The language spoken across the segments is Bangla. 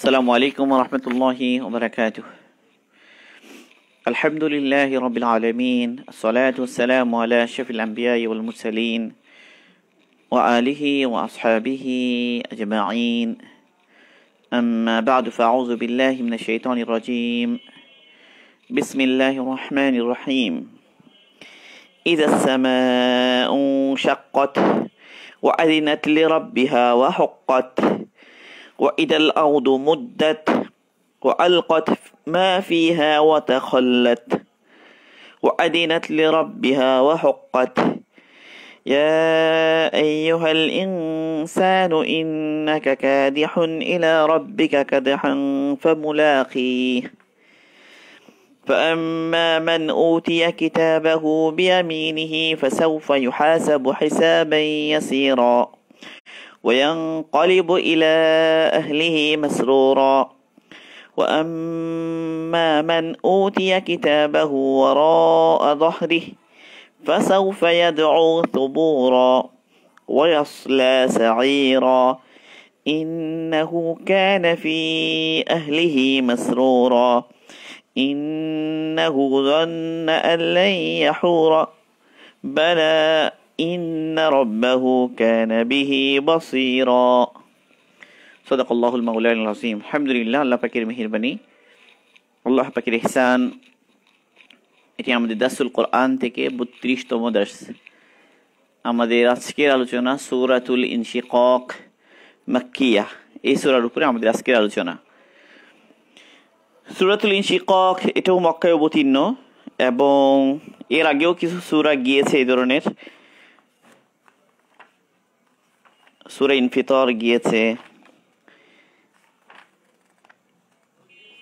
السلام عليكم ورحمة الله وبركاته. الحمد لله رب العالمين، الصلاة والسلام على أشرف الأنبياء والمرسلين وآله وأصحابه أجمعين. أما بعد، فأعوذ بالله من الشيطان الرجيم. بسم الله الرحمن الرحيم. إذا السماء انشقت وأذنت لربها وحقت وإذا الأرض مدت وألقت ما فيها وتخلت وأذنت لربها وحقت. يا أيها الإنسان إنك كادح إلى ربك كدحا فملاقيه. فأما من أوتي كتابه بيمينه فسوف يحاسب حسابا يسيرا وينقلب إلى أهله مسرورا. وأما من أوتي كتابه وراء ظهره فسوف يدعو ثبورا ويصلى سعيرا إنه كان في أهله مسرورا إنه ظن أن لن يحور بلى إن ربه كان به بصيرا. صدق الله المولى العظيم. الحمد لله, আল্লাহ পাকের মেহেরবানি, আল্লাহ পাকের ইহসান। এটি আমাদের দারসুল কোরআন থেকে 32তম দার্স। আমাদের আজকের আলোচনা সূরাতুল ইনশিকাক মাক্কিয়া, এই সূরার উপরে আমাদের আজকের আলোচনা। সূরাতুল ইনশিকাক এটাও মক্কায় অবতীর্ণ এবং এর আগেও কিছু সূরা গিয়েছে এই ধরনের। সূরা ইনফিতর গিয়েছে,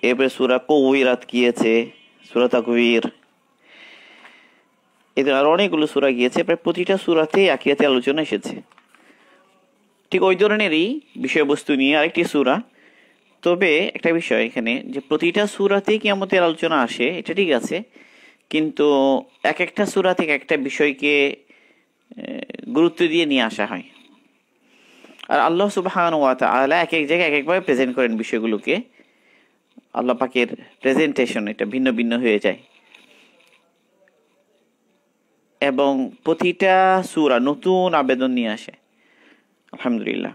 এরপরে সূরা কুওয়িরাত গিয়েছে, সূরা তাকবীর, এদের আরো অনেকগুলো সূরা গিয়েছে। প্রায় প্রতিটা সূরাতেই আকিয়াতে আলোচনা এসেছে। ঠিক ওই ধরনেরই বিষয়বস্তু নিয়ে আরেকটি সূরা। তবে একটা বিষয় এখানে, যে প্রতিটা সূরাতেই কিয়ামতের আলোচনা আসে, এটা ঠিক আছে, কিন্তু এক একটা সূরা থেকে একটা বিষয়কে গুরুত্ব দিয়ে নিয়ে আসা হয়। আর আল্লাহ সুবহানাহু ওয়া তাআলা এক এক জায়গায় এক একভাবে প্রেজেন্ট করেন বিষয়গুলোকে। আল্লাহ পাকের প্রেজেন্টেশন এটা ভিন্ন ভিন্ন হয়ে যায় এবং প্রতিটা সূরা নতুন আবেদন নিয়ে আসে। আলহামদুলিল্লাহ।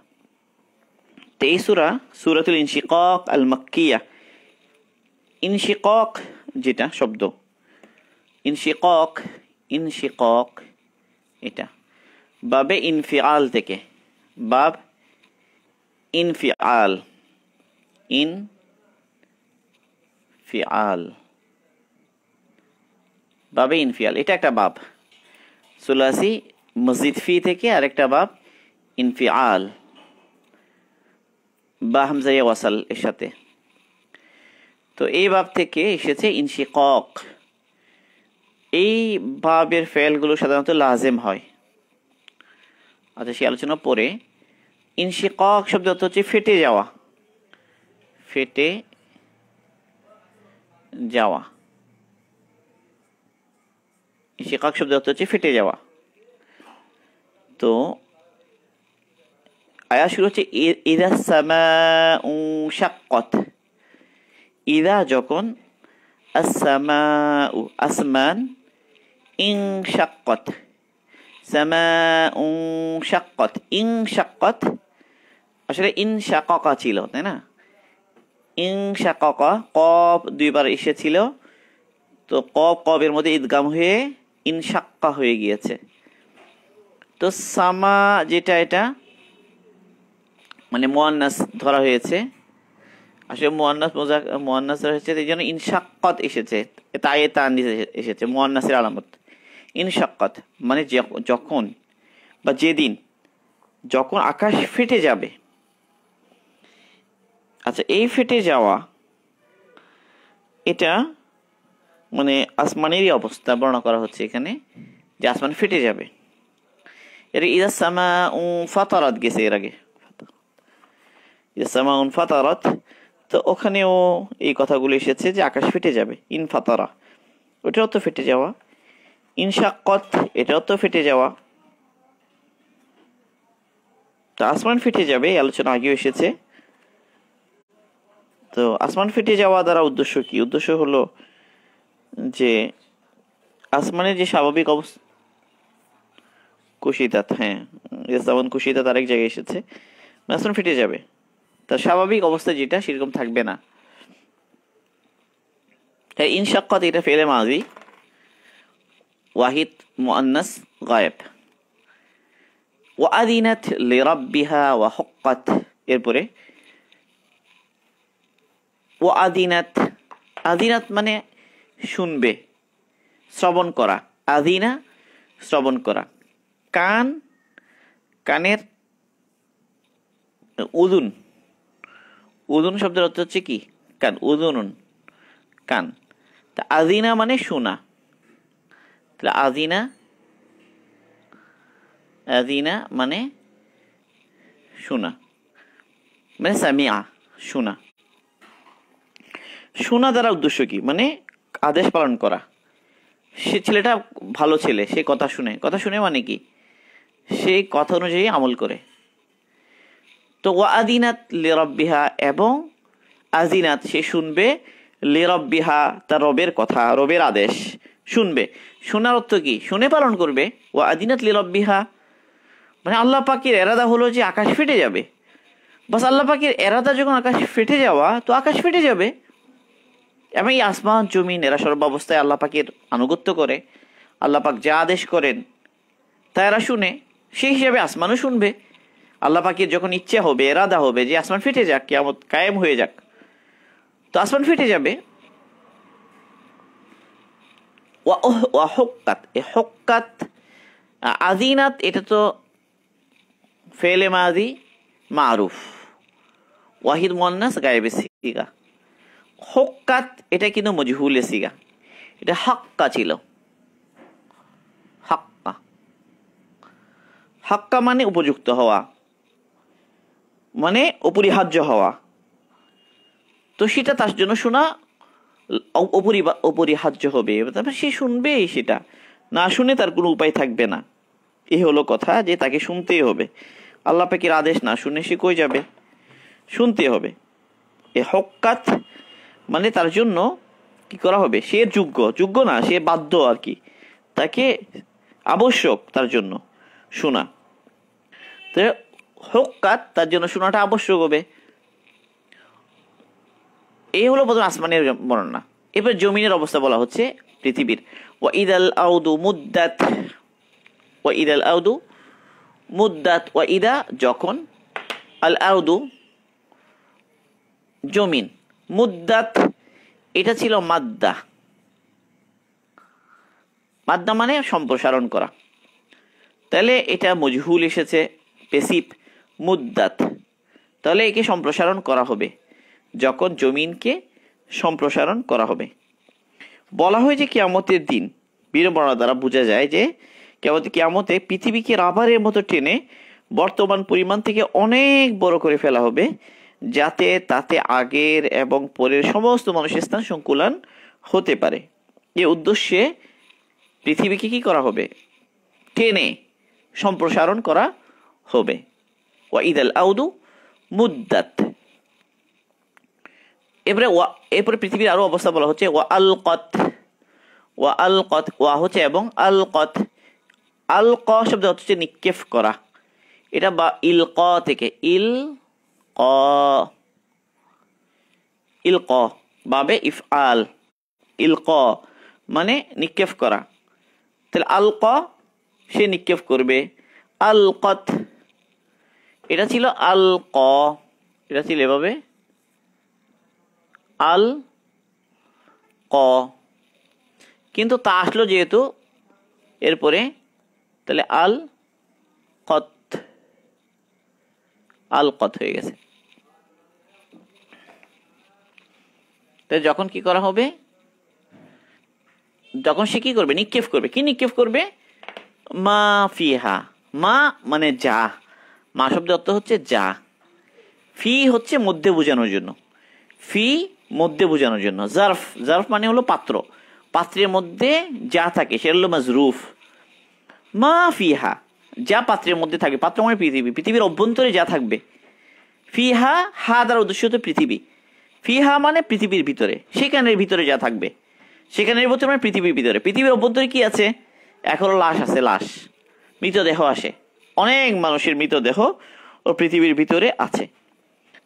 তো এই সূরা সূরাতুল ইনশিকাক আল মাক্কিয়া। ইনশিকাক যেটা শব্দ, ইনশিকাক ইনশিকাক এটা বাবে ইনফিআল থেকে, বাব ইনফিআল, ইনফিআল, বাবে ইনফিআল, এটা একটা বাব। সুলাসি মসজিদ ফি থেকে আরেকটা বাব ইনফিআল, বা হামজায়ে ওয়াসাল এর সাথে। তো এই বাব থেকে এসেছে ইনশিকাক। এই বাবের ফেলগুলো সাধারণত লাজেম হয়। আচ্ছা, সেই আলোচনা পরে। ইনশিকাক শব্দ অর্থ হচ্ছে ফেটে যাওয়া, ফেটে যাওয়া। ইনশিকাক শব্দ অর্থ হচ্ছে ফেটে যাওয়া। তো আয়াত শুরু হচ্ছে ইযা সামাউ শাক্কাত। ইযা যখন, আস-সামাউ আসমান, ইনশাক্কাত সামাউ শাক্কাত, ইনশাক্কাত আসলে ইনশাকাকা ছিল, তাই না? ইনশাকাকা কফ দুইবার এসেছিল, তো কফের মধ্যে ইদগাম হয়ে ইনশাক্কা হয়ে গিয়েছে। তো সামা যেটা, এটা মানে মুয়ান্নাস ধরা হয়েছে, আসলে মুয়ান্নাস ধরা হয়েছে, এই জন্য ইনশাক্কাত এসেছে, তায়ে তানদিস এসেছে, মুয়ান্নাসের আলামত। ইনশাক্কাত মানে যখন বা যেদিন, যখন আকাশ ফেটে যাবে। আচ্ছা, এই ফেটে যাওয়া এটা মানে আসমানেরই অবস্থা বর্ণনা করা হচ্ছে এখানে, যে আসমান ফেটে যাবে। এর ইযা সামাউ ফাতারাত গেছে এর আগে, ইযা সামাউ ফাতারাত। তো ওখানেও এই কথাগুলো এসেছে যে আকাশ ফেটে যাবে। ইনফাতারা ওটাও তো ফেটে যাওয়া, ইনশাক্কাত এটাও তো ফেটে যাওয়া। তো আসমান ফেটে যাবে, এই আলোচনা আগেও এসেছে। তো আসমান ফেটে যাওয়া দ্বারা উদ্দেশ্য কি? উদ্দেশ্য হলো যে আসমানের যে স্বাভাবিক অবস্থা, কুশিদাত, হ্যাঁ, যেমন কুশিদাত আরেক জায়গায় এসেছে, আসমান ফেটে যাবে, তার স্বাভাবিক অবস্থা যেটা সেরকম থাকবে না। তাই ইনশাক্কাত এটা ফেলে মাজি, ওয়াহিদ মুআন্নাস গায়েব। ওয়াদিনাত লিরাব্বিহা ওয়া হুক্কাত, এরপরে ওয়াদিনাত, আদিনাত মানে শুনবে, শ্রবণ করা, আদিনা শ্রবণ করা, কান, কানের উদুন, উদুন শব্দের অর্থ হচ্ছে কি? কান, উদুনুন কান। তা আদিনা মানে শোনা, তাহলে আদিনা, আদিনা মানে শোনা, মানে সামিআ শোনা। শোনা দ্বারা উদ্দেশ্য কি? মানে আদেশ পালন করা। সে ছেলেটা ভালো ছেলে, সে কথা শুনে, কথা শুনে মানে কি? সে কথা অনুযায়ী আমল করে। তো ওয়াদিনাত লিরাব্বিহা, এবং আজিনাত সে শুনবে, লিরাব্বিহা তার রবের কথা, রবের আদেশ শুনবে। শোনার অর্থ কি? শুনে পালন করবে। ওয়াদিনাত লিরাব্বিহা মানে আল্লাহ পাকের এরাদা হলো যে আকাশ ফেটে যাবে, বাস আল্লাহ পাকের এরাদা যখন আকাশ ফেটে যাওয়া, তো আকাশ ফেটে যাবে। এবং এই আসমান জমিন এরা সর্বাবস্থায় আল্লাহ পাকের আনুগত্য করে, আল্লাহ পাক যা আদেশ করেন তা এরা শুনে, সেই হিসাবে আসমানও শুনবে। আল্লাহ পাকের যখন ইচ্ছা হবে, এরাদা হবে যে আসমান ফেটে যাক, কিয়ামত কায়েম হয়ে যাক, তো আসমান ফেটে যাবে। ওয়া হুক্কাত, এ হুক্কাত আযিনাত এটা তো ফেলে মাজি মারুফ, ওয়াহিদ মুআন্নাস গায়েবে সিগা। হুক্কাত এটা কিন্তু মজহুলে সিগা, এটা হাক্কা ছিল। হাক্কা, হাক্কা মানে উপযুক্ত হওয়া, মানে অপরিহার্য হওয়া। তো সেটা তার জন্য শোনা অপরিহার্য হবে, তারপর সে শুনবেই, সেটা না শুনে তার কোনো উপায় থাকবে না। এই হলো কথা, যে তাকে শুনতেই হবে। আল্লাহ পাকের আদেশ না শুনে সে কই যাবে? শুনতে হবে। এ হক্কাত মানে তার জন্য কি করা হবে? সে যোগ্য, যোগ্য না, সে বাধ্য আর কি, তাকে আবশ্যক তার জন্য শোনা। তো হক্কাত তার জন্য শোনাটা আবশ্যক হবে। এই হলো প্রথম আসমানের বর্ণনা। এবার জমিনের অবস্থা বলা হচ্ছে, পৃথিবীর। ওয়াইদাল আউদু মুদ্দাত, ওয়াইদাল আউদু মুদ্দাত, ওয়াইদা যখন, আল আউদু জমিন, মুদ্দাত এটা ছিল মাদ্দা, মাদ্দা মানে সম্প্রসারণ করা। তাহলে এটা মজহুল এসেছে, পেসিভ মুদ্দাত, তাহলে একে সম্প্রসারণ করা হবে, যখন জমিনকে সম্প্রসারণ করা হবে। বলা হয় যে কিয়ামতের দিন, বীরবর্ণনা দ্বারা বোঝা যায় যে কিয়ামতে পৃথিবীকে রাবারের মতো টেনে বর্তমান পরিমাণ থেকে অনেক বড় করে ফেলা হবে, যাতে তাতে আগের এবং পরের সমস্ত মানুষের স্থান সংকুলান হতে পারে। এ উদ্দেশ্যে পৃথিবীকে কি করা হবে? টেনে সম্প্রসারণ করা হবে। ওয়াইদাল আউদু মুদ্দাত। এরপরে পৃথিবীর আরো অবস্থা বলা হচ্ছে, ওয়া আলকাত, ওয়া আলকাত, ওয়া হচ্ছে এবং আলকাত, আলক শব্দ হচ্ছে নিক্ষেপ করা। এটা বা ইলক থেকে, ইলক বাবে ইফআল, ইলক মানে নিক্ষেপ করা। তাহলে আলক সে নিক্ষেপ করবে, আলকত এটা ছিল আলক, এটা ছিল এভাবে আল ক, কিন্তু তা আসলো যেহেতু এরপরে, তাহলে আল কত, আল কত হয়ে গেছে। তাই যখন কি করা হবে? যখন সে কি করবে? নিক্ষেপ করবে। কি নিক্ষেপ করবে? মা ফিহা, মা মানে যা, মা শব্দের অর্থ হচ্ছে যা, ফি হচ্ছে মধ্যে বোঝানোর জন্য, ফি মধ্যে বোঝানোর জন্য, জারফ, জারফ মানে হলো পাত্র, পাত্রের মধ্যে যা থাকে সেটা হলো মাজরুফ। মা ফিহা যা পাত্রের মধ্যে থাকবে, পাত্র মানে পৃথিবী, পৃথিবীর অভ্যন্তরে যা থাকবে। ফিহা হা দ্বারা উদ্দেশ্য হতো পৃথিবী, ফিহা মানে পৃথিবীর ভিতরে, সেখানের ভিতরে যা থাকবে, সেখানের ভিতরে মানে পৃথিবীর ভিতরে। পৃথিবীর অভ্যন্তরে কি আছে? এখনো লাশ আছে, লাশ, মৃতদেহ আসে, অনেক মানুষের মৃতদেহ ও পৃথিবীর ভিতরে আছে,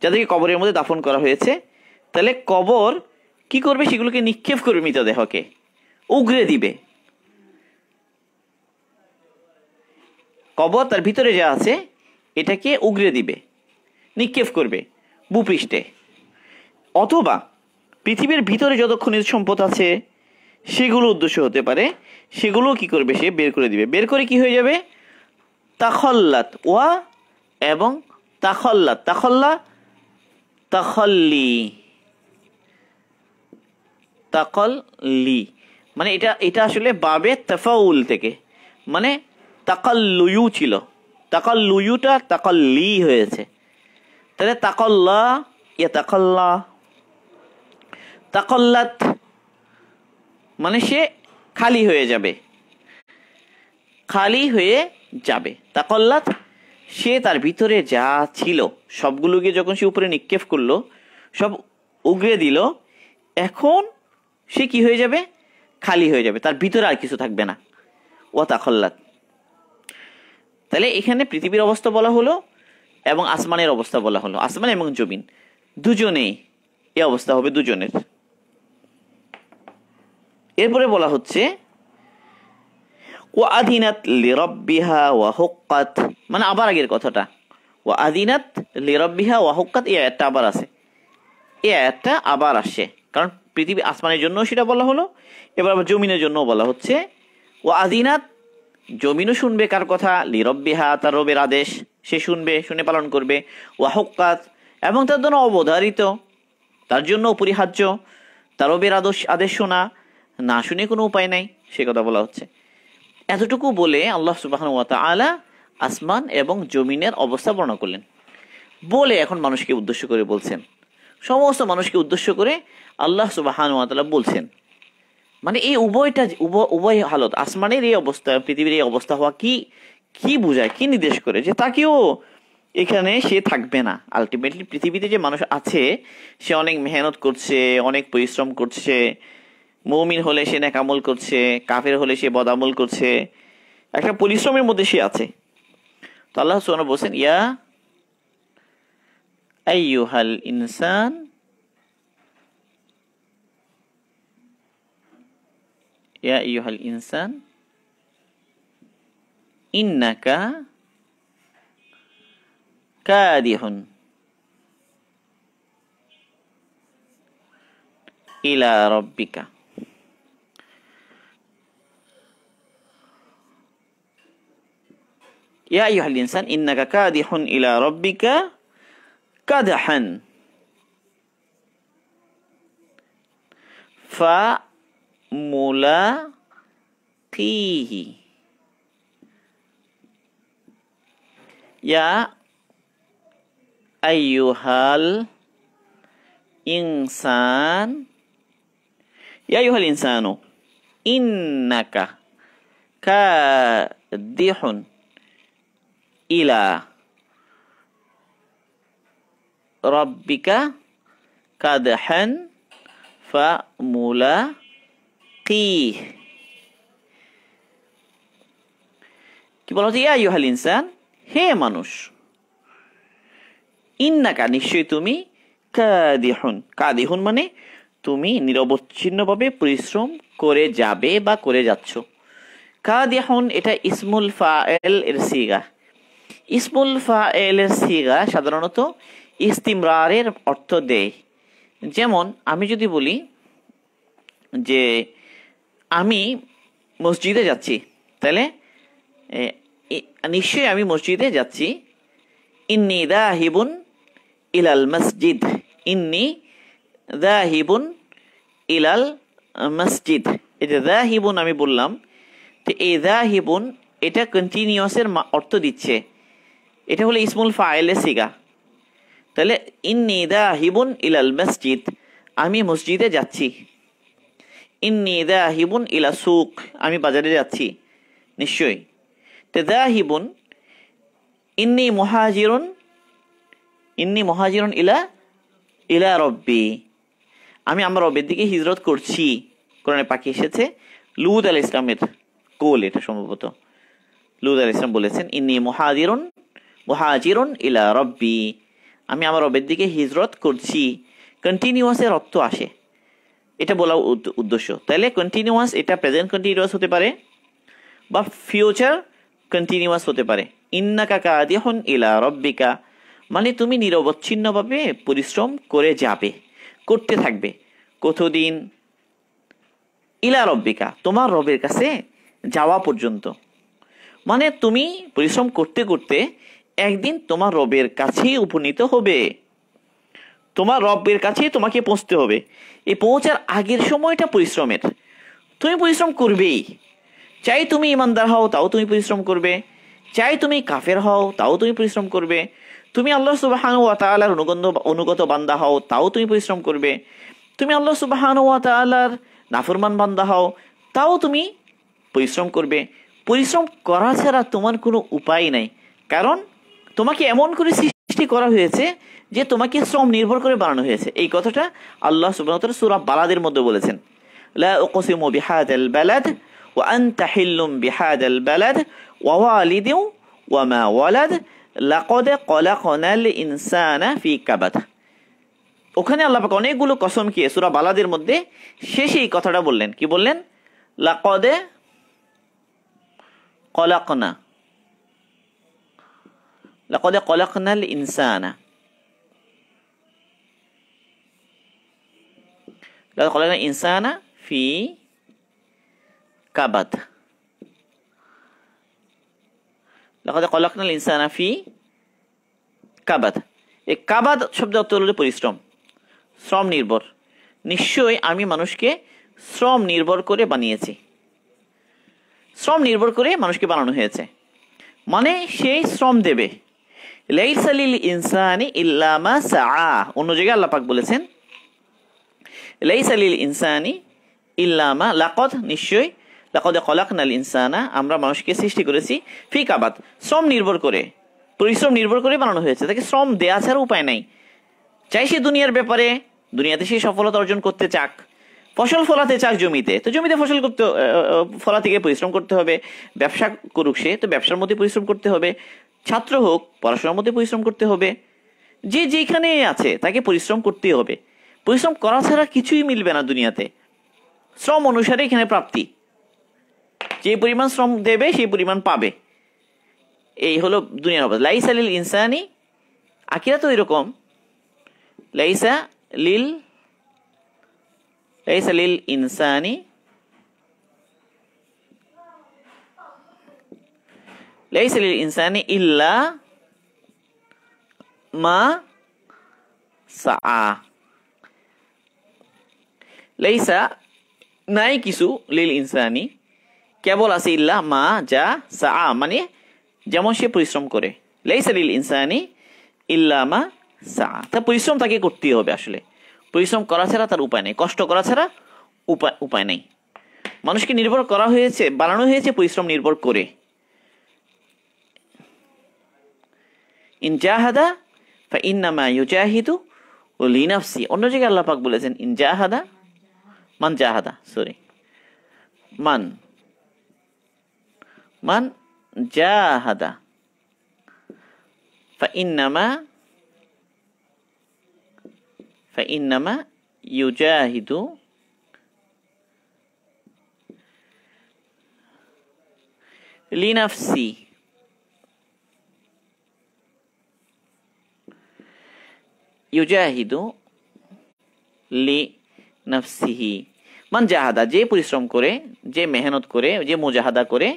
যাদেরকে কবরের মধ্যে দাফন করা হয়েছে। তাহলে কবর কি করবে? সেগুলোকে নিক্ষেপ করবে, মৃতদেহকে উগরে দিবে। কবর তার ভিতরে যা আছে এটাকে উগরে দিবে, নিক্ষেপ করবে ভূপৃষ্ঠে। অথবা পৃথিবীর ভিতরে যত খনিজ সম্পদ আছে সেগুলো উদ্দেশ্য হতে পারে, সেগুলো কি করবে? সে বের করে দিবে। বের করে কি হয়ে যাবে? তাখল্লাত ওয়া এবং তাখল্লাত, তাখল্লা তাখল্লি, তাকল্লি মানে এটা আসলে বাবে তাফাউল থেকে, মানে তাকাল্লুয়ু ছিল, তাকাল্লুয়ুটা তাকাল্লি হয়েছে। তাহলে তাকল্লা ইয়া তাকল্লা, তাকল্লাত মানে সে খালি হয়ে যাবে, খালি হয়ে যাবে। তাকল্লাত সে তার ভিতরে যা ছিল সবগুলোকে যখন সে উপরে নিক্ষেপ করলো, সব উগরে দিল, এখন সে কি হয়ে যাবে? খালি হয়ে যাবে, তার ভিতরে আর কিছু থাকবে না। ও তাকল্লাত। তাহলে এখানে পৃথিবীর অবস্থা বলা হলো এবং আসমানের অবস্থা বলা হলো। আসমান এবং জমিন দুজনেই এই অবস্থা হবে, দুজনের। এরপরে বলা হচ্ছে ওয়া আযিনাত লিরাব্বিহা ওয়া হুক্কাত, মানে আবার আগের কথাটা, ওয়া আযিনাত লিরাব্বিহা ওয়া হুক্কাত, এই আয়াতটা আবার আছে, এই আয়াতটা আবার আসে, কারণ পৃথিবী আসমানের জন্য সেটা বলা হলো, এবার আবার জমিনের জন্য বলা হচ্ছে। ওয়া আযিনাত, জমিনও শুনবে কার কথা? লিরাব্বিহা, তার রবের আদেশ সে শুনবে, শুনে পালন করবে। ওয়া হুক্কাত, এবং তার জন্য অবধারিত, তার জন্য অপরিহার্য, তার রবের আদেশ শোনা, না শুনে কোনো উপায় নাই, সে কথা বলা হচ্ছে। এতটুকু বলে আল্লাহ সুবহানাহু ওয়া তাআলা আসমান এবং জমিনের অবস্থা বর্ণনা করলেন। বলে এখন মানুষকে উদ্দেশ্য করে বলছেন, সমস্ত মানুষকে উদ্দেশ্য করে আল্লাহ সুবহানাহু ওয়া তাআলা বলছেন, মানে এই উভয়টা, উভয় হালত, আসমানের এই অবস্থা, পৃথিবীর এই অবস্থা হওয়া কি কি বোঝায়, কি নির্দেশ করে? যে তাকেও এখানে সে থাকবে না। আলটিমেটলি পৃথিবীতে যে মানুষ আছে সে অনেক মেহনত করছে, অনেক পরিশ্রম করছে। মুমিন হলে সে নেক আমল করছে, কাফের হলে সে বদামল করছে, একটা পরিশ্রমের মধ্যে সে আছে। তো আল্লাহ সুবহানাহু বলছেন, ইয়া আইয়ুহাল ইনসান, ইয়া আইয়ুহাল ইনসান ইন্নাকা কাদিহুন ইলা রাব্বিকা। ইয়া আইয়ুহাল ইনসান ইন্নাকা কাদিহুন ইলা রাব্বিকা কাদহান ফামুলাকিহি। ইয়া আইয়ুহাল ইনসান, ইয়া আইয়ুহাল ইনসানু ইন্নাকা কাদিহুন ইলা রাব্বিকা কাদহান ফামুলাকিহ। কি বলা হচ্ছে? ইয়া আইয়ুহাল ইনসান, হে মানুষ, ইন্নাকা নিশ্চয়ই তুমি, কাদিহুন, কাদিহুন মানে তুমি নিরবচ্ছিন্নভাবে পরিশ্রম করে যাবে বা করে যাচ্ছ। কাদিহুন এটা ইসমুল ফাইল এর সিগা। ইসমুল ফাইল এর সিগা সাধারণত ইস্তিমরারের অর্থ দেয়। যেমন আমি যদি বলি যে আমি মসজিদে যাচ্ছি, তাহলে নিশ্চয়ই আমি মসজিদে যাচ্ছি। ইন্নী যাহিবুন ইলাল মসজিদ, ইন্নী যাহিবুন ইলাল মসজিদ। এই যে যাহিবুন আমি বললাম, তো এই যাহিবুন এটা কন্টিনিউয়াসের অর্থ দিচ্ছে, এটা হলো ইসমুল ফাইলের সিগা। তাহলে ইন্নী যাহিবুন ইলাল মসজিদ, আমি মসজিদে যাচ্ছি। ইন্নী যাহিবুন ইলা সুক, আমি বাজারে যাচ্ছি নিশ্চয়ই। তো যাহিবুন, ইন্নী মুহাজিরুন, ইন্নী মুহাজিরুন ইলা ইলা রব্বি, আমি আমার রবের দিকে হিজরত করছি। কোরআনে পাকে এসেছে, লুত আলাইহিস ইসলামের কোল এটা সম্ভবত। লুত আলাইহিস ইসলাম বলেছেন, ইন্নী মুহাজিরুন ইলা রব্বি, আমি আমার রবের দিকে হিজরত করছি। কন্টিনিউয়াসের অর্থ আসে, এটা বলা উদ্দেশ্য। তাহলে কন্টিনিউয়াস এটা প্রেজেন্ট কন্টিনিউয়াস হতে পারে বা ফিউচার কন্টিনিউয়াস হতে পারে। ইন্নাকা কাদিহুন ইলা রব্বিকা, মানে তুমি নিরবচ্ছিন্নভাবে পরিশ্রম করে যাবে, করতে থাকবে। কতদিন? ইলা রব্বিকা, তোমার রবের কাছে যাওয়া পর্যন্ত। মানে তুমি পরিশ্রম করতে করতে একদিন তোমার রবের কাছেই উপনীত হবে, তোমার রবের কাছেই তোমাকে পৌঁছতে হবে। এই পৌঁছার আগের সময়টা পরিশ্রমের, তুমি পরিশ্রম করবেই। চাই তুমি ইমানদার হও তাও তুমি পরিশ্রম করবে, চাই তুমি কাফের হও তাও তুমি পরিশ্রম করবে, তুমি আল্লাহ সুবহানাহু ওয়া তাআলার অনুগত বান্দা হও তাও তুমি পরিশ্রম করবে, তুমি আল্লাহ সুবহানাহু ওয়া তাআলার নাফরমান বান্দা হও তাও তুমি পরিশ্রম করবে। পরিশ্রম করা ছাড়া তোমার কোনো উপায় নাই, কারণ তোমাকে এমন করে সৃষ্টি করা হয়েছে যে তোমাকে শ্রম নির্ভর করে বানানো হয়েছে। এই কথাটা আল্লাহ সুবহানাহু ওয়া তাআলা সূরা বালাদের মধ্যে বলেছেন, লা উকসিমু বিহাদাল বালাদ ওয়া আনতা হিল্লুম বিহাদাল বালাদ ওয়া ওয়ালিদিন ওয়া মা ওয়ালাদ লাকাদ খলাকনাল ইনসানা ফি কাবাদ। ওখানে আল্লাহ পাক অনেকগুলো কসম খেয়ে সূরা বালাদের মধ্যে শেষে এই কথাটা বললেন। কি বললেন? লাকাদ খলাকনাল ইনসানা, লাকাদ খলাকনাল ইনসানা ফি কাবাদ, লাকাদ খলাকনাল ইনসানা ফি কাবাদ। এই কাবাদ শব্দ অর্থ হলো পরিশ্রম, শ্রম নির্ভর। নিশ্চয়ই আমি মানুষকে শ্রম নির্ভর করে বানিয়েছি, শ্রম নির্ভর করে মানুষকে বানানো হয়েছে, মানে সেই শ্রম দেবে। লাইসা লিল ইনসানি ইল্লা মা সাআ, অন্য জায়গায় আল্লাহ পাক বলেছেন লাইসা লিল ইনসানি ইল্লা মা, লাকাদ নিশ্চয়ই, লাকাদ খলাকনাল ইনসানা আমরা মানুষকে সৃষ্টি করেছি ফি কাবাদ, শ্রম নির্ভর করে, পরিশ্রম নির্ভর করে বানানো হয়েছে। তাকে শ্রম দেয়া ছাড়া উপায় নাই। চাই সে দুনিয়ার ব্যাপারে, দুনিয়াতে সে সফলতা অর্জন করতে চাক, ফসল ফলাতে চাক জমিতে, তো জমিতে ফসল করতে ফলাতে গিয়ে পরিশ্রম করতে হবে। ব্যবসা করুক সে, তো ব্যবসার মধ্যে পরিশ্রম করতে হবে। ছাত্র হোক, পড়াশোনার মধ্যে পরিশ্রম করতে হবে। যে যেখানে আছে তাকে পরিশ্রম করতেই হবে। পরিশ্রম করা ছাড়া কিছুই মিলবে না দুনিয়াতে। শ্রম অনুসারে এখানে প্রাপ্তি, যে পরিমাণ শ্রম দেবে সেই পরিমাণ পাবে। এই হলো দুনিয়ার অবস্থা। লাইসা লিল ইনসানি, আখিরাত তো এরকম, লাইসা লিল ইনসানি লাইসা লিল ইনসানি ইল্লা মা সাআ, লাইসা নাই কিছু, লিল ইনসানি কেবল আছে, ইল্লা মা যা, সাআ মানে যেমন সে পরিশ্রম করে। লাইসা লিল ইনসানি ইল্লা মা সাআ, তা পরিশ্রম তাকে করতেই হবে। আসলে পরিশ্রম করা ছাড়া তার উপায় নেই, কষ্ট করা ছাড়া উপায় নেই। মানুষকে নির্ভর করা হয়েছে, বানানো হয়েছে পরিশ্রম নির্ভর করে। ইন জাহাদা ফাইন্নামা ইউজাহিদু লিনাফসি, অন্য জায়গায় আল্লাহ পাক বলেছেন ইন জাহাদা মান জাহাদা ফাইন্নামা ইউজাহিদু লিনাফসি, ইউজাহিদু লিনাফসিহি, মান জাহাদা যে পরিশ্রম করে, যে মেহনত করে, যে মুজাহাদা করে,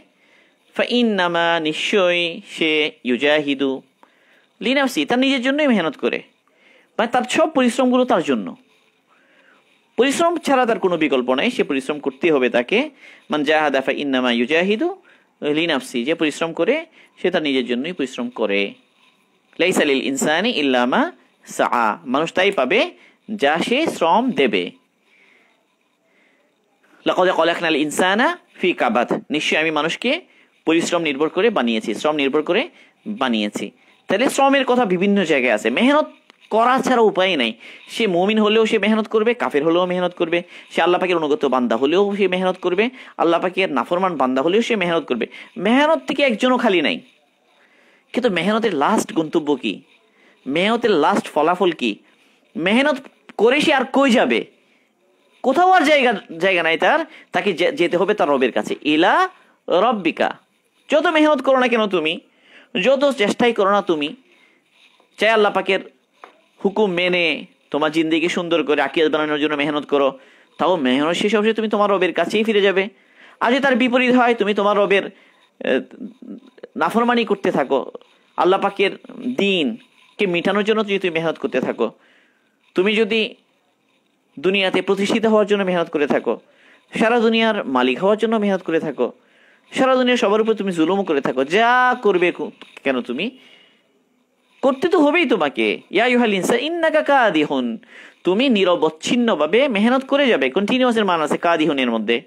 ফাইন্নামা নিশ্চয়ই সে, ইউজাহিদু লিনাফসি তার নিজের জন্যই মেহনত করে, মানে তার সব পরিশ্রমগুলো তার জন্য। পরিশ্রম ছাড়া তার কোনো বিকল্প নাই, সে পরিশ্রম করতেই হবে তাকে। মান জাহাদা ফাইন্নামা ইউজাহিদু লিনাফসি, যে পরিশ্রম করে সে তার নিজের জন্যই পরিশ্রম করে। লাইসা লিল ইনসানি ইল্লা মা সাআ, মানুষ তাই পাবে যা সে শ্রম দেবে। লাকাদ খলাকনাল ইনসানা ফি কাবাদ, নিশ্চয়ই আমি মানুষকে পরিশ্রম নির্ভর করে বানিয়েছি, শ্রম নির্ভর করে বানিয়েছি। তাহলে শ্রমের কথা বিভিন্ন জায়গায় আছে। মেহনত করা ছাড়া উপায় নাই। সে মুমিন হলেও সে মেহনত করবে, কাফের হলেও মেহনত করবে, সে আল্লাহ পাকের অনুগত বান্দা হলেও সে মেহনত করবে, আল্লাহ পাকের নাফরমান বান্দা হলেও সে মেহনত করবে। মেহনত থেকে একজনও খালি নাই। কিন্তু মেহনতের লাস্ট গন্তব্য কি? মেহনতের লাস্ট ফলাফল কি? মেহনত করে সে আর কই যাবে? কোথাও আর জায়গা নাই তার। তাকে যেতে হবে তার রবের কাছে, ইলা রব্বিকা। যত মেহনত করো না কেন তুমি, যত চেষ্টাই করো না তুমি, চাই আল্লাহ পাকের হুকুম মেনে তোমার জিন্দেগি সুন্দর করে আকিয়াত বানানোর জন্য মেহনত করো, তাও মেহনত শেষ অবশ্যই তুমি তোমার রবের কাছেই ফিরে যাবে। আজ তার বিপরীত হয়, তুমি তোমার রবের নাফরমানি করতে থাকো, আল্লাহ পাকের দিনকে মিটানোর জন্য যদি তুমি মেহনত করতে থাকো, তুমি যদি দুনিয়াতে প্রতিষ্ঠিত হওয়ার জন্য মেহনত করে থাকো, সারা দুনিয়ার মালিক হওয়ার জন্য মেহনত করে থাকো, সারা দুনিয়ার সবার উপর তুমি জুলুম করে থাকো, যা করবে কেন তুমি করতে তো হবেই তোমাকে। ইয়া আইয়ুহাল ইনসান ইন্নাকা কাদিহুন, তুমি নিরবচ্ছিন্নভাবে মেহনত করে যাবে। কন্টিনিউয়াসের মান আছে কাদিহুনের মধ্যে,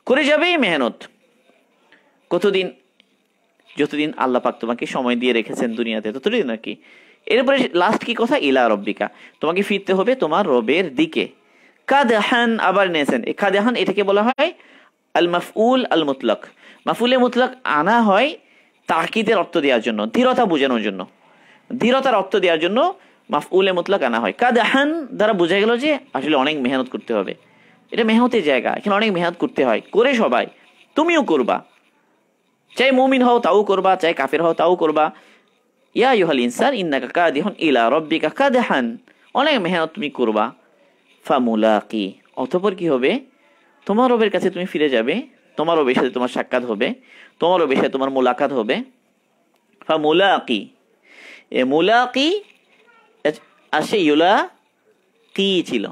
করে যাবেই মেহনত। কতদিন? যতদিন আল্লাহ পাক তোমাকে সময় দিয়ে রেখেছেন দুনিয়াতে ততদিন আর কি। এরপরে লাস্ট কি কথা? ইলা রব্বিকা, তোমাকে ফিরতে হবে তোমার রবের দিকে। কাদহান আবার নিয়েছেন, এই কাদহান এটাকে বলা হয় আল মাফউল আল মুতলাক। মাফউলে মুতলাক আনা হয় তাকিদের অর্থ দেওয়ার জন্য, দৃঢ়তা বোঝানোর জন্য, দৃঢ়তার অর্থ দেওয়ার জন্য মাফউলে মুতলাক আনা হয়। কাদহান দ্বারা বোঝা গেল যে আসলে অনেক মেহনত করতে হবে, এটা মেহনতের জায়গা, এখানে অনেক মেহনত করতে হয়, করে সবাই, তুমিও করবা, চাই মুমিন হও তাও করবা, চাই কাফের হও তাও করবা। ইয়া আইয়ুহাল ইনসান ইন্নাকা কাদিহুন ইলা রব্বিকা কাদহান, অনেক মেহনত তুমি করবা। ফামুলাকি, অতঃপর কি হবে? তোমার রবের কাছে তুমি ফিরে যাবে, তোমার রবের সাথে তোমার সাক্ষাৎ হবে, তোমার রবের সাথে তোমার মুলাকাত হবে। ফামুলাকি, এ মুলাকি আসে ইউলা কি ছিল,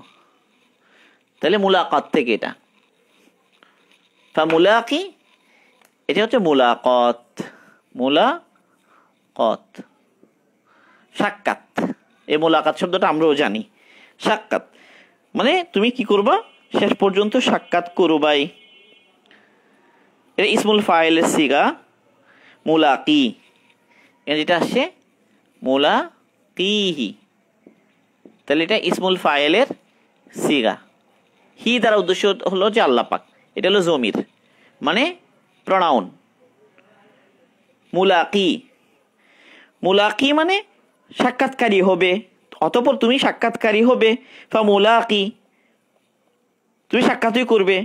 তাহলে মুলাকাত থেকে এটা ফামুলাকি, এটা হচ্ছে মুলাকাত। মুলাকাত সাক্ষাৎ, এই মুলাকাত শব্দটা আমরাও জানি, সাক্ষাৎ মানে তুমি কি করবা? শেষ পর্যন্ত সাক্ষাৎ করবাই। এটা ইসমুল ফাইলের সিগা মুলাকি, যেটা আসছে মুলাকিহি, তাহলে এটা ইসমুল ফাইলের সিগা। হি দ্বারা উদ্দেশ্য হলো যে আল্লাহ পাক, এটা হলো জমির মানে প্রনাউন। মুলাকি, মুলাকি মানে সাক্ষাৎকারী হবে, অতঃপর তুমি সাক্ষাৎকারী হবে। ফামুলাকি, তুমি সাক্ষাৎই করবে।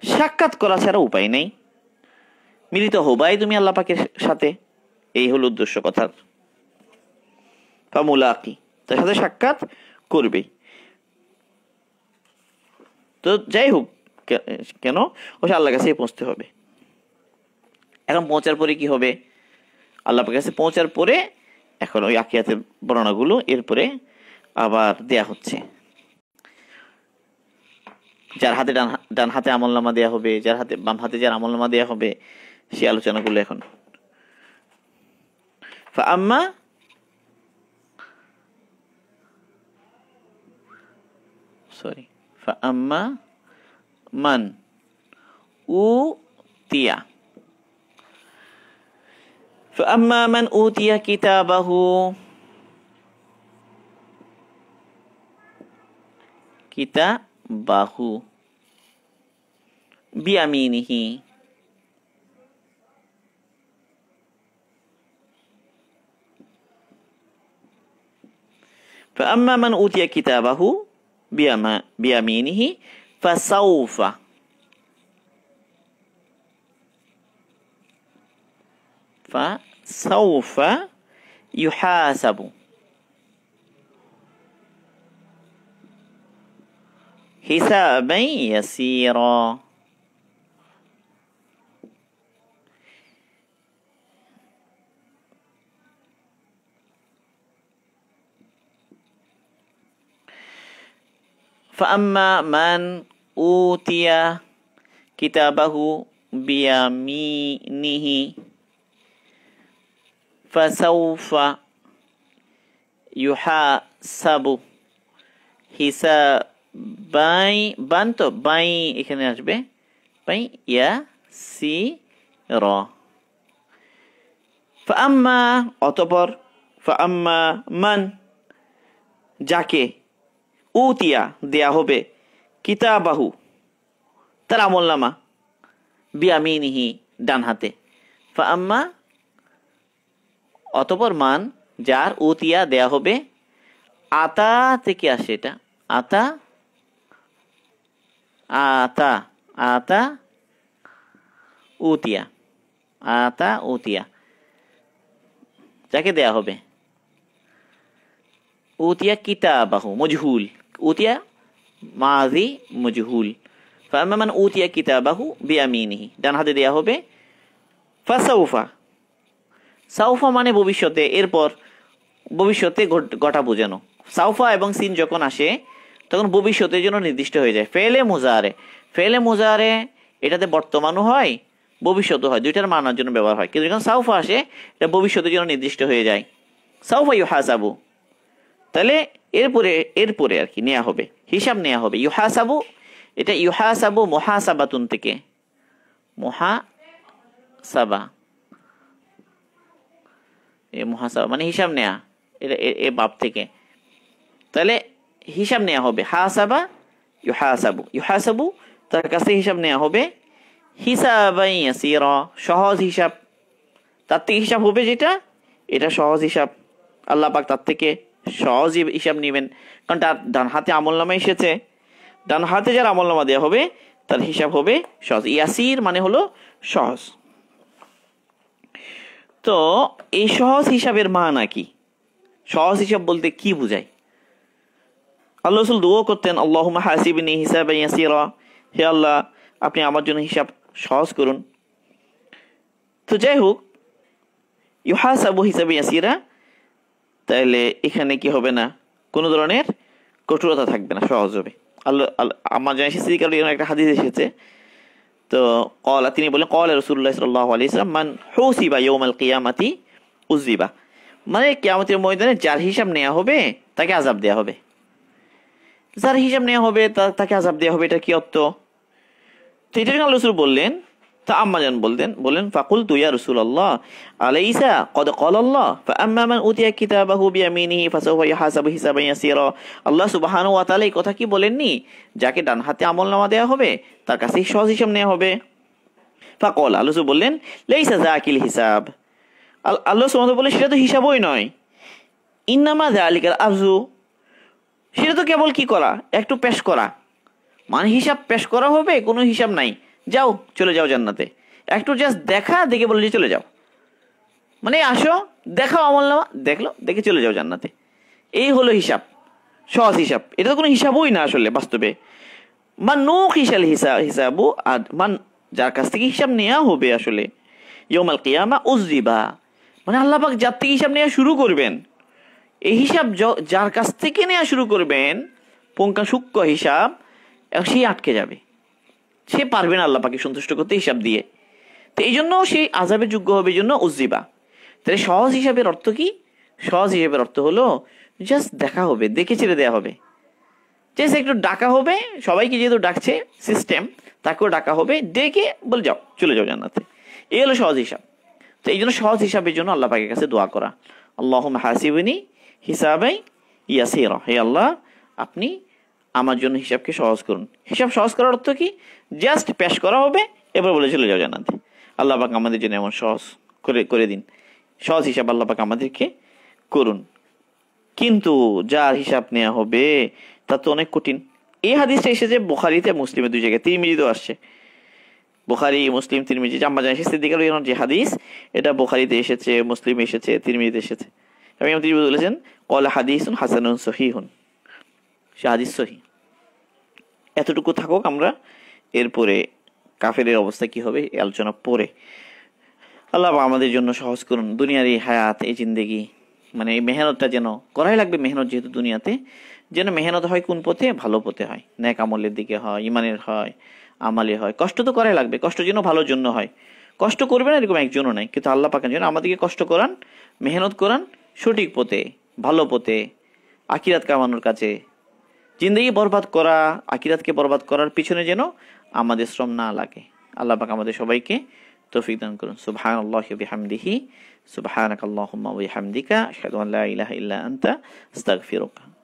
সাক্ষাৎ করা ছাড়া উপায় নেই, মিলিত হবাই তুমি আল্লাহ পাকের সাথে, এই হলো উদ্দেশ্য কথার। ফামুলাকি, তার সাথে সাক্ষাৎ করবে। তো যাই হোক কেন, ওই আল্লাহর কাছে পৌঁছতে হবে। এখন পৌঁছার পরে কি হবে? আল্লাহ পাকের কাছে পৌঁছার পরে এখন ওই আকিয়াতের বর্ণনাগুলো এরপরে আবার দেয়া হচ্ছে। যার হাতে ডান হাতে আমলনামা দেয়া হবে, যার হাতে বাম হাতে যার আমলনামা দেয়া হবে, সে আলোচনাগুলো এখন। ফাআম্মা ফাআম্মা মান উতিয়া, ফাআম্মা মান উতিয়া কিতাবাহু, কিতাবাহু বিয়ামিনিহি, ফাআম্মা মান উতিয়া কিতাবাহু বিয়ামিনিহি ফাসাউফা, ফাসাউফা ইউহাসাবু হিসাবান ইয়াসীরা। ফাআম্মা মান উতিয়া কিতাবাহু বিয়ামিনিহি ফাসাউফা ইউহাসাবু হিসাবাই, বান তো বাই এখানে আসবে, বাই ইয়াসীরা, ফাআম্মা অতঃপর, ফাআম্মা মান যাকে, উতিয়া দেয়া হবে, কিতাবাহু তার আমলনামা, বিয়ামিনিহি ডান হাতে। ফাআম্মা অতঃপর মান যার, উতিয়া দেয়া হবে, আতা থেকে আসে এটা, আতা আতা আতা উতিয়া, আতা উতিয়া যাকে দেয়া হবে, উতিয়া কিতাবাহু মজহুল, উতিয়া মাজি মজহুল। ফাআম্মা মান উতিয়া কিতাবাহু বিয়ামিনিহি ডান হাতে দেয়া হবে। ফাসাউফা, সাউফা মানে ভবিষ্যতে, এরপর ভবিষ্যতে ঘটা বোঝানো। সাউফা এবং সিন যখন আসে তখন ভবিষ্যতের জন্য নির্দিষ্ট হয়ে যায়। ফেলে মুজারে, ফেলে মুজারে এটাতে বর্তমানও হয় ভবিষ্যৎও হয়, দুইটার মানার জন্য ব্যবহার হয়। কিন্তু যখন সাউফা আসে এটা ভবিষ্যতের জন্য নির্দিষ্ট হয়ে যায়। সাউফা ইউহাসাবু, তাহলে এরপরে আর কি নেওয়া হবে, হিসাব নেওয়া হবে। ইউহাসাবু এটা ইউহাসাবু মুহাসাবাতুন থেকে, মুহাসাবা, মুহাসাবা মানে হিসাব নেয়া, এটা এ বাপ থেকে, তাহলে হিসাব নেওয়া হবে। হাসাবা ইউহাসাবু, ইউহাসাবু তার কাছে হিসাব নেওয়া হবে। হিসাবান ইয়াসীরা সহজ হিসাব, তার থেকে হিসাব হবে যেটা, এটা সহজ হিসাব। আল্লাহ পাক তার থেকে সহজ হিসাব নেবেন, কারণ তার ডান হাতে আমলনামা এসেছে, ডান হাতে যার আমলনামা দেওয়া হবে তার হিসাব হবে সহজ। ইয়াসির মানে হলো সহজ। তো এই সহজ হিসাবের মানা কি? সহজ হিসাব বলতে কি বুঝায়? আল্লাহ রাসূল দোয়া করতেন, আল্লাহুম্মা হাসিবনি হিসাবান ইয়াসীরা, হে আল্লাহ আপনি আমার জন্য হিসাব সহজ করুন। তো যাই হোক, ইউহাসাবু হিসাবান ইয়াসীরা, তাহলে এখানে কি হবে না, কোনো ধরনের কঠোরতা থাকবে না, সহজ হবে। আল্লাহ আমার জানা সিদ্দিকার একটা হাদিস এসেছে, তো কলা তিনি বলেন, কলা রাসূলুল্লাহ সাল্লাল্লাহু আলাইহি ওয়াসাল্লাম মান হুসিবা ইয়াউমাল কিয়ামাতি উযিবা, মানে কিয়ামতের ময়দানে যার হিসাব নেওয়া হবে তাকে আযাব দেওয়া হবে। যার হিসাব নেওয়া হবে তাকে আযাব দেওয়া হবে, এটা কি অর্থ? তো এটা আল্লাহ রাসূল বললেন, তা আম্মাজান বলেন ফাকুলতু ইয়া রাসূলুল্লাহ আলাইসা ক্বাদ ক্বালাল্লাহ ফাআম্মা মান উতিয়া কিতাবাহু বিয়ামিনিহি ফাসাওফা ইউহাসাবু হিসাবান ইয়াসীরা। আল্লাহ সুবহানাহু ওয়া তাআলা এই কথা কি বলেননি, যাকে ডান হাতে আমলনামা দেওয়া হবে তার কাছে সহজ হিসাব নেওয়া হবে। ফাকাল, আল্লাহ রাসূল বললেন লাইসা যাকিল হিসাব, আল্লাহ সুবহানাহু ওয়া তাআলা বলেন সেটা তো হিসাবই নয়, ইন্নামা যালিকাল আফজু, সেটা তো কেবল কি করা, একটু পেশ করা, মানে হিসাব পেশ করা হবে, কোনো হিসাব নাই, যাও চলে যাও জান্নাতে, একটু জাস্ট দেখা, দেখে বলে যে চলে যাও, মানে আসো দেখাও আমলনামা, দেখলো দেখে চলে যাও জান্নাতে, এই হলো হিসাব, সহজ হিসাব। এটা তো কোনো হিসাবই না আসলে বাস্তবে। মান নুকিশাল হিসাবু, আর মান যার কাছ থেকে হিসাব নেওয়া হবে আসলে ইয়াউমাল কিয়ামা উযিবা, মানে আল্লাহ পাক যার থেকে হিসাব নেওয়া শুরু করবেন, এই হিসাব যার কাছ থেকে নেওয়া শুরু করবেন পুঙ্খানুপুঙ্খ হিসাব, সে আটকে যাবে, সে পারবে না আল্লাহ পাকে সন্তুষ্ট করতে হিসাব দিয়ে। তো এই জন্য সেই আযাবের যোগ্য হবে, এই জন্য উযিবা। তাহলে সহজ হিসাবের অর্থ কি? সহজ হিসাবের অর্থ হলো জাস্ট দেখা হবে, দেখে ছেড়ে দেওয়া হবে, জাস্ট একটু ডাকা হবে, সবাইকে যেহেতু ডাকছে সিস্টেম, তাকেও ডাকা হবে, ডেকে বলে যাও চলে যাও জান্নাতে, এই হলো সহজ হিসাব। তো এই জন্য সহজ হিসাবের জন্য আল্লাহ পাকের কাছে দোয়া করা, আল্লাহুম্মা হাসিবনি হিসাবান ইয়াসীরা, হে আল্লাহ আপনি আমার জন্য হিসাবকে সহজ করুন। হিসাব সহজ করার অর্থ কি? জাস্ট পেশ করা হবে, এবার বলে চলে যাও জান্নাতে। আল্লাহ পাক আমাদের জন্য এমন সহজ করে দিন, সহজ হিসাব আল্লাহ পাক আমাদেরকে করুন। কিন্তু যার হিসাব নেওয়া হবে তা তো অনেক কঠিন। এই হাদিসটা এসেছে বুখারীতে, মুসলিমে, দুই জায়গায়, তিরমিজিতেও আসছে। বুখারী, মুসলিম, তিরমিজি, আম্মা জায়েশা সিদ্দিকার যে হাদিস, এটা বুখারীতে এসেছে, মুসলিমে এসেছে, তিরমিজিতে এসেছে। আমি তিরমিজি বলেছেন ক্বালা হাদিসুন হাসানুন সহিহুন, সে হাদিস সহিহ। এতটুকু থাকুক, আমরা এরপরে কাফেরের অবস্থা কি হবে এই আলোচনা পরে। আল্লাহ আমাদের জন্য সহজ করুন দুনিয়ার এই হায়াত, এই জিন্দেগি, মানে এই মেহনতটা যেন করাই লাগবে, মেহনত যেহেতু দুনিয়াতে, যেন মেহনত হয় কোন পথে? ভালো পথে হয়, নেক আমলের দিকে হয়, ইমানের হয়, আমালে হয়। কষ্ট তো করাই লাগবে, কষ্ট যেন ভালোর জন্য হয়। কষ্ট করবে না এরকম একজনও নাই, কিন্তু আল্লাহ পাকের জন্য আমাদেরকে কষ্ট করান, মেহনত করান সঠিক পথে, ভালো পথে, আখিরাত কামানোর কাছে। জিন্দেগি বরবাদ করা, আখিরাতকে বরবাদ করার পিছনে যেন আমাদের শ্রম না লাগে। আল্লাহ পাক আমাদের সবাইকে তৌফিক দান করুন। সুবহানাল্লাহি ওয়া বিহামদিহি, সুবহানাকাল্লাহুম্মা ওয়া বিহামদিকা, আশহাদু আন লা ইলাহা ইল্লা আনতা, আস্তাগফিরুকা।